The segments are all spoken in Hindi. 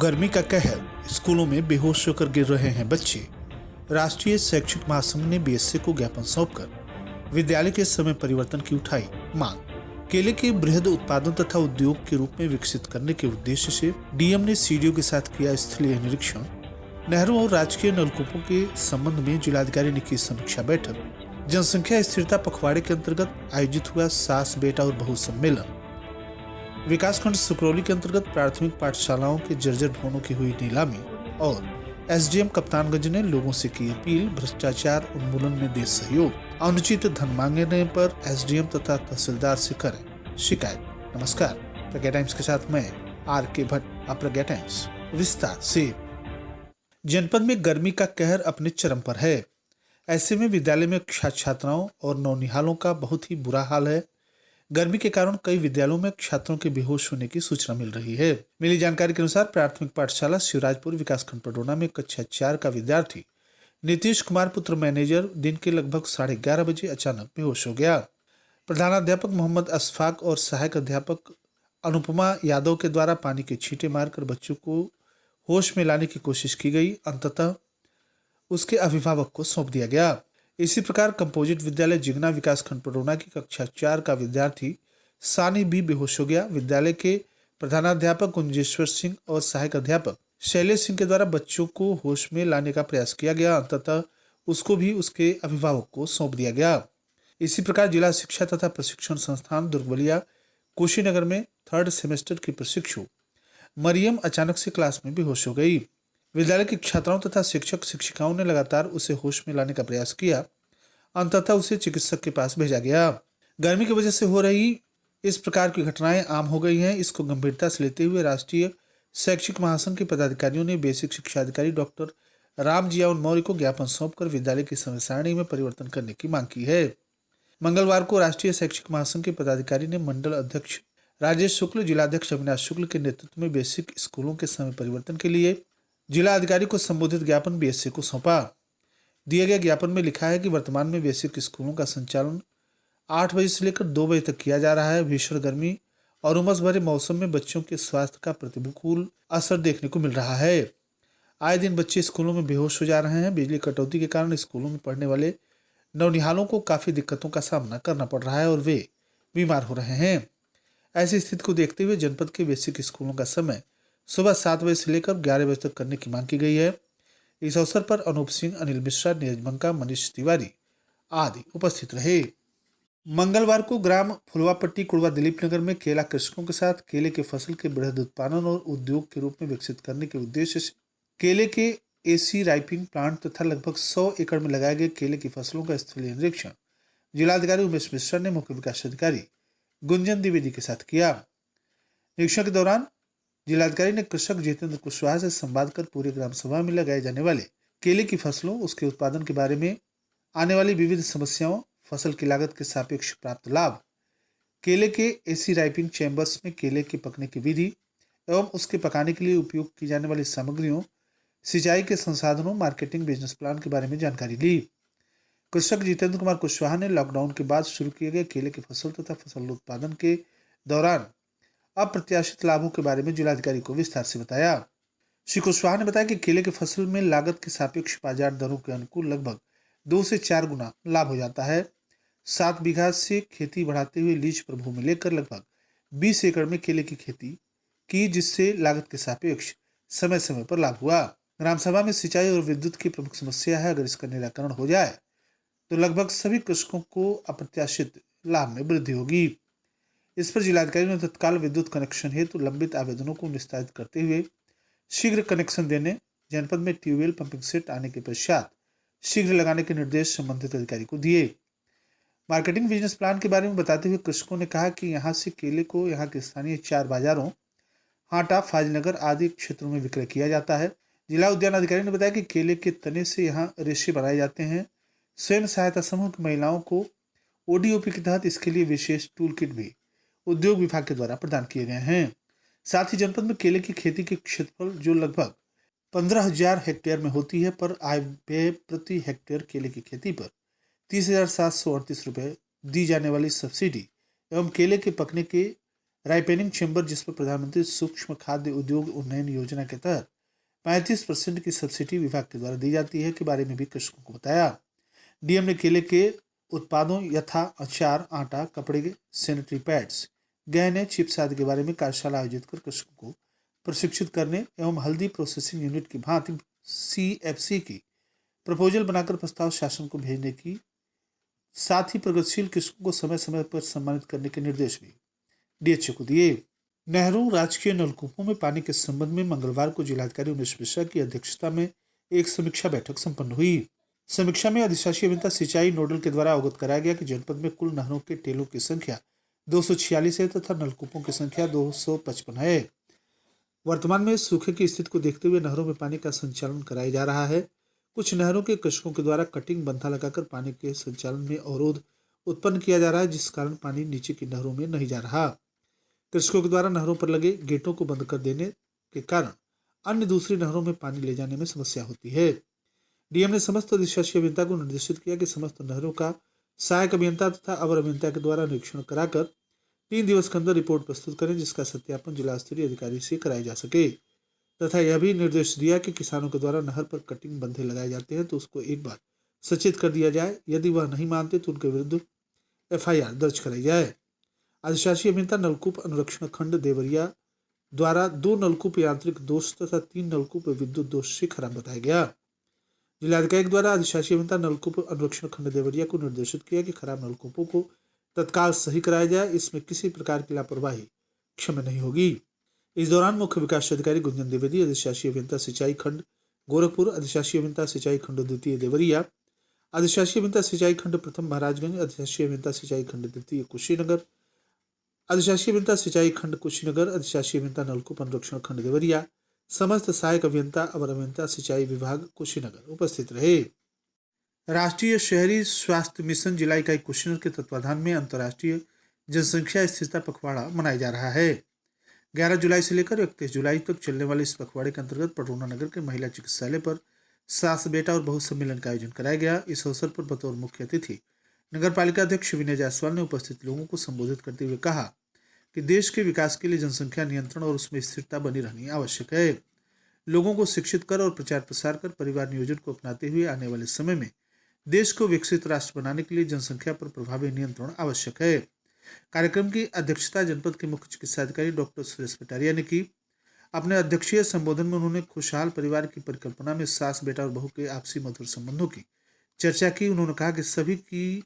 गर्मी का कहर, स्कूलों में बेहोश होकर गिर रहे हैं बच्चे। राष्ट्रीय शैक्षिक महासंघ ने बीएसए को ज्ञापन सौंपकर विद्यालय के समय परिवर्तन की उठाई मांग। केले के बृहद उत्पादन तथा उद्योग के रूप में विकसित करने के उद्देश्य से डीएम ने सीडीओ के साथ किया स्थलीय निरीक्षण। नहरों और राजकीय नलकूपों के संबंध में जिलाधिकारी ने की समीक्षा बैठक। जनसंख्या स्थिरता पखवाड़े के अंतर्गत आयोजित हुआ सास बेटा और बहू सम्मेलन। विकासखंड सुकरौली के अंतर्गत प्राथमिक पाठशालाओं के जर्जर भवनों की हुई नीलामी और एसडीएम कप्तानगंज ने लोगों से की अपील, भ्रष्टाचार उन्मूलन में दे सहयोग, अनुचित धन मांगने पर एसडीएम तथा तहसीलदार से करें शिकायत। नमस्कार, प्रज्ञा टाइम्स के साथ मैं आर.के. भट्ट। अब प्रज्ञा टाइम्स विस्तार से। जनपद में गर्मी का कहर अपने चरम पर है। ऐसे में विद्यालय में छात्राओं और नौनिहालों का बहुत ही बुरा हाल है। गर्मी के कारण कई विद्यालयों में छात्रों के बेहोश होने की सूचना मिल रही है। मिली जानकारी के अनुसार प्राथमिक पाठशाला शिवराजपुर विकासखंड पडरौना में कक्षा 4 का विद्यार्थी नीतीश कुमार पुत्र मैनेजर दिन के लगभग 11:30 बजे अचानक बेहोश हो गया। प्रधानाध्यापक मोहम्मद अशफाक और सहायक अध्यापक अनुपमा यादव के द्वारा पानी के छींटे मारकर बच्चों को होश में लाने की कोशिश की गई। अंततः उसके अभिभावक को सौंप दिया गया। इसी प्रकार कंपोजिट विद्यालय जिगना विकासखंड पडरौना की कक्षा 4 का विद्यार्थी सानी भी बेहोश हो गया। विद्यालय के प्रधानाध्यापक कुंजेश्वर सिंह और सहायक अध्यापक शैलेश सिंह के द्वारा बच्चों को होश में लाने का प्रयास किया गया। अंततः उसको भी उसके अभिभावक को सौंप दिया गया। इसी प्रकार जिला शिक्षा तथा प्रशिक्षण संस्थान दुर्गवलिया कुशीनगर में 3rd सेमेस्टर की प्रशिक्षु मरियम अचानक से क्लास में बेहोश हो गई। विद्यालय की छात्राओं तथा शिक्षक शिक्षिकाओं ने लगातार उसे होश में लाने का प्रयास किया। अंततः उसे चिकित्सक के पास भेजा गया। गर्मी की वजह से हो रही इस प्रकार की घटनाएं आम हो गई हैं। इसको गंभीरता से लेते हुए राष्ट्रीय शैक्षिक महासंघ के पदाधिकारियों ने बेसिक शिक्षा अधिकारी डॉक्टर राम जियाउन मौर्य को ज्ञापन सौंपकर विद्यालय की समय सारणी में परिवर्तन करने की मांग की है। मंगलवार को राष्ट्रीय शैक्षिक महासंघ के पदाधिकारी ने मंडल अध्यक्ष राजेश शुक्ल, जिलाध्यक्ष अविनाश शुक्ल के नेतृत्व में बेसिक स्कूलों के समय परिवर्तन के लिए जिला अधिकारी को संबोधित ज्ञापन बीएसए को सौंपा। दिए गए ज्ञापन में लिखा है कि वर्तमान में बेसिक स्कूलों का संचालन 8 बजे से लेकर 2 बजे तक किया जा रहा है। भीषण गर्मी और उमस भरे मौसम में बच्चों के स्वास्थ्य का प्रतिकूल असर देखने को मिल रहा है। आए दिन बच्चे स्कूलों में बेहोश हो जा रहे हैं। बिजली कटौती के कारण स्कूलों में पढ़ने वाले नौनिहालों को काफी दिक्कतों का सामना करना पड़ रहा है और वे बीमार हो रहे हैं। ऐसी स्थिति को देखते हुए जनपद के बेसिक स्कूलों का समय सुबह 7 बजे से लेकर 11 बजे तक करने की मांग की गई है। इस अवसर पर अनूप सिंह, अनिल मिश्रा, नीरज बंका, मनीष तिवारी आदि उपस्थित रहे। मंगलवार को ग्राम फुलवापट्टी कुड़वा दिलीप नगर में केला कृषकों के साथ केले के फसल के बृहद उत्पादन और उद्योग के रूप में विकसित करने के उद्देश्य से केले के एसी राइपिंग प्लांट तथा लगभग 100 एकड़ में लगाए गए केले की फसलों का स्थलीय निरीक्षण जिलाधिकारी उमेश मिश्रा ने मुख्य विकास अधिकारी गुंजन द्विवेदी के साथ किया। निरीक्षण के दौरान जिलाधिकारी ने कृषक जितेंद्र कुशवाहा से संवाद कर पूरे ग्राम सभा में लगाए जाने वाले केले की फसलों, उसके उत्पादन के बारे में आने वाली विविध समस्याओं, फसल की लागत के सापेक्ष प्राप्त लाभ, केले के एसी राइपिंग चैम्बर्स में केले के पकने की विधि एवं उसके पकाने के लिए उपयोग की जाने वाली सामग्रियों, सिंचाई के संसाधनों, मार्केटिंग, बिजनेस प्लान के बारे में जानकारी ली। कृषक जितेंद्र कुमार कुशवाहा ने लॉकडाउन के बाद शुरू किए गए केले की फसल तथा फसल उत्पादन के दौरान अप्रत्याशित लाभों के बारे में जिलाधिकारी को विस्तार से बताया। श्री कुशवाहा ने बताया कि केले की फसल में लागत के सापेक्ष बाजार दरों के अनुकूल लगभग 2 से 4 गुना लाभ हो जाता है। 7 बीघा से खेती बढ़ाते हुए लीज पर भूमि लेकर लगभग 20 एकड़ में केले की खेती की, जिससे लागत के सापेक्ष समय समय पर लाभ हुआ। ग्राम सभा में सिंचाई और विद्युत की प्रमुख समस्या है। अगर इसका निराकरण हो जाए तो लगभग सभी कृषकों को अप्रत्याशित लाभ में वृद्धि होगी। इस पर जिलाधिकारी ने तत्काल विद्युत कनेक्शन हेतु लंबित आवेदनों को निस्तारित करते हुए शीघ्र कनेक्शन देने, जनपद में ट्यूबवेल पंपिंग सेट आने के पश्चात शीघ्र लगाने के निर्देश संबंधित अधिकारी को दिए। मार्केटिंग बिजनेस प्लान के बारे में बताते हुए कृषकों ने कहा कि यहां से केले को यहां के स्थानीय 4 बाजारों हाटा, फाजिलनगर आदि क्षेत्रों में विक्रय किया जाता है। जिला उद्यान अधिकारी ने बताया कि केले के तने से यहाँ रेशे बनाए जाते हैं। स्वयं सहायता समूह की महिलाओं को ओडीओपी के तहत इसके लिए विशेष टूल किट भी उद्योग विभाग के द्वारा प्रदान किए गए हैं। साथ ही जनपद में केले की खेती के क्षेत्रफल जो लगभग 15,000 हेक्टेयर में होती है, पर आय व्यय प्रति हेक्टेयर केले की खेती पर 30,738 रुपये दी जाने वाली सब्सिडी एवं केले के पकने के रायपेनिंग चैम्बर, जिस पर प्रधानमंत्री सूक्ष्म खाद्य उद्योग उन्नयन योजना के तहत 35% की सब्सिडी विभाग के द्वारा दी जाती है, के बारे में भी कृषकों को बताया। डीएम ने केले के उत्पादों यथा अचार, आटा, कपड़े, सैनिटरी पैड्स, गहने, चिप्स आदि के बारे में कार्यशाला आयोजित कर कृषकों को प्रशिक्षित करने एवं हल्दी प्रोसेसिंग यूनिट की भांति CFC की प्रपोजल बनाकर प्रस्ताव शासन को भेजने की साथ ही प्रगतिशील कृषकों को समय समय पर सम्मानित करने के निर्देश भी डीएचओ को दिए। नहरों, राजकीय नलकूपों में पानी के संबंध में मंगलवार को जिलाधिकारी उमेश मिश्रा की अध्यक्षता में एक समीक्षा बैठक संपन्न हुई। समीक्षा में अधिशासी अभियंता सिंचाई नोडल के द्वारा अवगत कराया गया कि जनपद में कुल नहरों के टेलों की संख्या 246 है तथा नलकूपों की संख्या 255 है। वर्तमान में सूखे की स्थिति को देखते हुए नहरों में पानी का संचालन कराया जा रहा है। कुछ नहरों के कृषकों के द्वारा कटिंग बंधा लगाकर पानी के संचालन में अवरोध उत्पन्न किया जा रहा है, जिस कारण पानी नीचे की नहरों में नहीं जा रहा। कृषकों के द्वारा नहरों पर लगे गेटों को बंद कर देने के कारण अन्य दूसरी नहरों में पानी ले जाने में समस्या होती है। डीएम ने समस्त अधिशासी अभियंता को निर्देशित किया कि समस्त नहरों का सहायक अभियंता तथा अवर अभियंता के द्वारा निरीक्षण कराकर 3 दिवस के अंदर रिपोर्ट प्रस्तुत करें, जिसका सत्यापन जिला स्तरीय अधिकारी से कराया जा सके तथा यह भी निर्देश दिया कि किसानों के द्वारा नहर पर कटिंग बंधे लगाए जाते हैं तो उसको एक बार सचेत कर दिया जाए। यदि वह नहीं मानते तो उनके विरुद्ध FIR दर्ज कराई जाए। अधिशासी अभियंता नलकूप अनुरक्षण खंड देवरिया द्वारा 2 नलकूप यांत्रिक दोष तथा 3 नलकूप विद्युत दोष से खराब बताया गया। जिलाधिकारी द्वारा अधिशासी अभियंता नलकूप अनुरक्षण खंड देवरिया को निर्देशित किया कि खराब नलकूपों को तत्काल सही कराया जाए। इसमें किसी प्रकार की लापरवाही क्षम्य नहीं होगी। इस दौरान मुख्य विकास अधिकारी गुंजन द्विवेदी, अधिशासी अभियंता सिंचाई खंड गोरखपुर, अधिशासी अभियंता सिंचाई खंड द्वितीय देवरिया, अधिशासी अभियंता सिंचाई खंड प्रथम महाराजगंज, अधिशासी अभियंता सिंचाई खंड द्वितीय कुशीनगर, अधिशासी अभियंता सिंचाई खंड कुशीनगर, अधिशासी अभियंता नलकूप अनुरक्षण खंड देवरिया, समस्त सहायक अभियंता अवर अभियंता सिंचाई विभाग कुशीनगर उपस्थित रहे। राष्ट्रीय शहरी स्वास्थ्य मिशन जिला इकाई कुशीनगर के तत्वाधान में अंतर्राष्ट्रीय जनसंख्या स्थिरता पखवाड़ा मनाया जा रहा है। 11 जुलाई से लेकर 31 जुलाई तक चलने वाले इस पखवाड़े के अंतर्गत पटौना नगर के महिला चिकित्सालय पर सास बेटा और बहू सम्मेलन का आयोजन कराया गया। इस अवसर पर बतौर मुख्य अतिथि नगर पालिका अध्यक्ष विनय जायसवाल ने उपस्थित लोगों को संबोधित करते हुए कहा कि देश के विकास के लिए जनसंख्या नियंत्रण और उसमें स्थिरता बनी रहनी आवश्यक है। लोगों को शिक्षित कर और प्रचार प्रसार कर परिवार नियोजन को अपनाते हुए आने वाले समय में देश को विकसित राष्ट्र बनाने के लिए जनसंख्या पर प्रभावी नियंत्रण आवश्यक है। कार्यक्रम की अध्यक्षता जनपद के मुख्य चिकित्सा अधिकारी डॉक्टर सुरेश पटारिया ने की। अपने अध्यक्षीय संबोधन में उन्होंने खुशहाल परिवार की परिकल्पना में सास बेटा और बहू के आपसी मधुर संबंधों की चर्चा की। उन्होंने कहा कि सभी की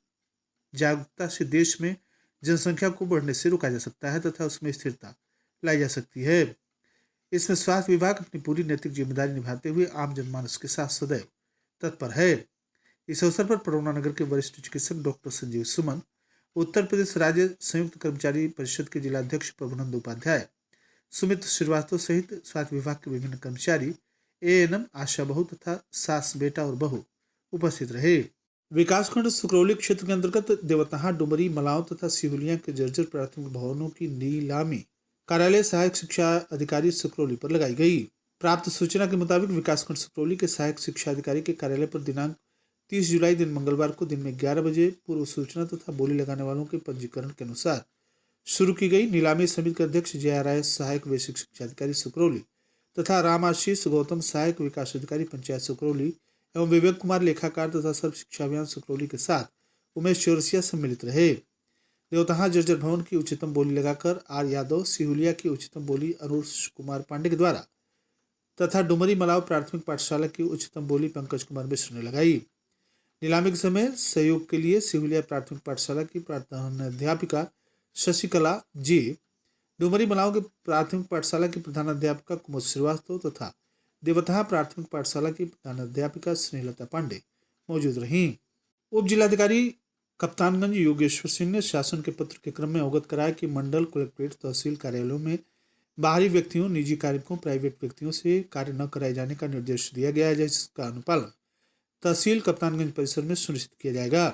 जागरूकता से देश में जनसंख्या को बढ़ने से रोका जा सकता है तथा उसमें स्थिरता लाई जा सकती है। इसमें स्वास्थ्य विभाग अपनी पूरी नैतिक जिम्मेदारी निभाते हुए आम जनमानस के साथ सदैव तत्पर है। इस अवसर पर पटौना नगर के वरिष्ठ चिकित्सक डॉक्टर संजीव सुमन, उत्तर प्रदेश राज्य संयुक्त कर्मचारी परिषद के जिलाध्यक्ष प्रभुनंद उपाध्याय, सुमित श्रीवास्तव सहित स्वास्थ्य विभाग के विभिन्न कर्मचारी, ANM, आशा बहू तथा सास बेटा और बहू उपस्थित रहे। विकासखंड सुकरौली क्षेत्र के अंतर्गत देवतहा, डुमरी, मलाव तथा सिहुलिया के जर्जर प्राथमिक भवनों की नीलामी कार्यालय सहायक शिक्षा अधिकारी सुकरौली पर लगाई गई। प्राप्त सूचना के मुताबिक विकासखंड सुकरौली के सहायक शिक्षा अधिकारी के कार्यालय पर दिनांक 30 जुलाई दिन मंगलवार को दिन में 11 बजे पूर्व सूचना तथा बोली लगाने वालों के पंजीकरण के अनुसार शुरू की गई। नीलामी समिति के अध्यक्ष जया राय, सहायक बेसिक शिक्षा अधिकारी सुकरौली तथा राम आशीष गौतम, सहायक विकास अधिकारी पंचायत सुकरौली एवं विवेक कुमार, लेखाकार तथा सर्व शिक्षा अभियान सुकरौली के साथ उमेश चौरसिया सम्मिलित रहे। देवतहा जर्जर भवन की उच्चतम बोली लगाकर R यादव, सिहुलिया की उच्चतम बोली अनुष कुमार पांडे के द्वारा तथा डुमरी मलाव प्राथमिक पाठशाला की उच्चतम बोली पंकज कुमार मिश्र ने लगाई। नीलामी के समय सहयोग के लिए सिहुलिया प्राथमिक पाठशाला की प्रधानाध्यापिका शशिकला जी, डुमरी मलाव के प्राथमिक पाठशाला की प्रधानाध्यापिका कुमुद श्रीवास्तव तथा देवतहा प्राथमिक पाठशाला की प्रधानाध्यापिका स्नेहलता पांडे मौजूद रहीं। उप जिलाधिकारी कप्तानगंज योगेश्वर सिंह ने शासन के पत्र के क्रम में अवगत कराया कि मंडल, कलेक्ट्रेट, तहसील कार्यालयों में बाहरी व्यक्तियों, निजी कार्मिकों, प्राइवेट व्यक्तियों से कार्य न कराए जाने का निर्देश दिया गया है, जिसका अनुपालन तहसील कप्तानगंज परिसर में सुनिश्चित किया जाएगा।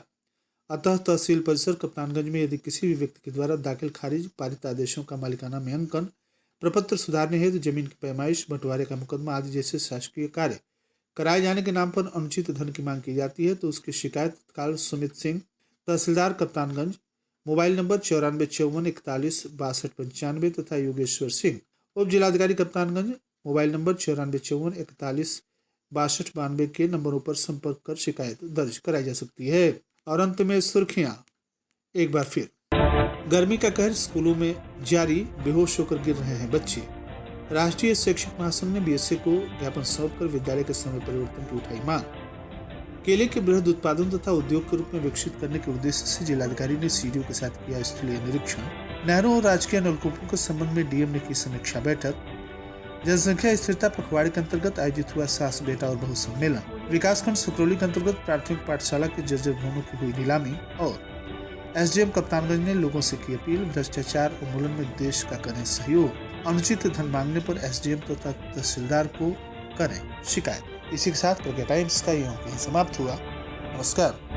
अतः तहसील परिसर कप्तानगंज में यदि किसी भी व्यक्ति के द्वारा दाखिल खारिज पारित आदेशों का मालिकाना में अंकन, प्रपत्र सुधारने हेतु जमीन की पैमाइश, बंटवारे का मुकदमा आदि जैसे शासकीय कार्य कराए जाने के नाम पर अनुचित धन की मांग की जाती है तो उसकी शिकायत तत्काल सुमित सिंह, तहसीलदार कप्तानगंज, मोबाइल नंबर 9454416295 तथा योगेश्वर सिंह उप जिलाधिकारी कप्तानगंज मोबाइल नंबर 9454416292 के नंबरों पर संपर्क कर शिकायत दर्ज कराई जा सकती है। और अंत में सुर्खियां एक बार फिर। गर्मी का कहर स्कूलों में जारी, बेहोश होकर गिर रहे हैं बच्चे। राष्ट्रीय शैक्षिक महासंघ ने बीएसए को ज्ञापन सौंपकर विद्यालय के समय परिवर्तन की उठाई मांग। केले के बृहद उत्पादन तथा उद्योग के रूप में विकसित करने के उद्देश्य से जिलाधिकारी ने सीडीओ के साथ किया स्थलीय निरीक्षण। नहरों और राजकीय नलकूपों के संबंध में डीएम ने की समीक्षा बैठक। जनसंख्या स्थिरता पखवाड़े के अंतर्गत आयोजित हुआ सास बेटा और बहु सम्मेलन। विकासखंड सुकरौली के अंतर्गत प्राथमिक पाठशाला के जर्जर भवनों की हुई नीलामी। और एसडीएम कप्तानगंज ने लोगों से की अपील, भ्रष्टाचार उन्मूलन में देश का करें सहयोग। अनुचित धन मांगने पर एसडीएम तथा तहसीलदार को करें शिकायत। इसी के साथ प्रज्ञा टाइम्स का ये अंक समाप्त हुआ। नमस्कार।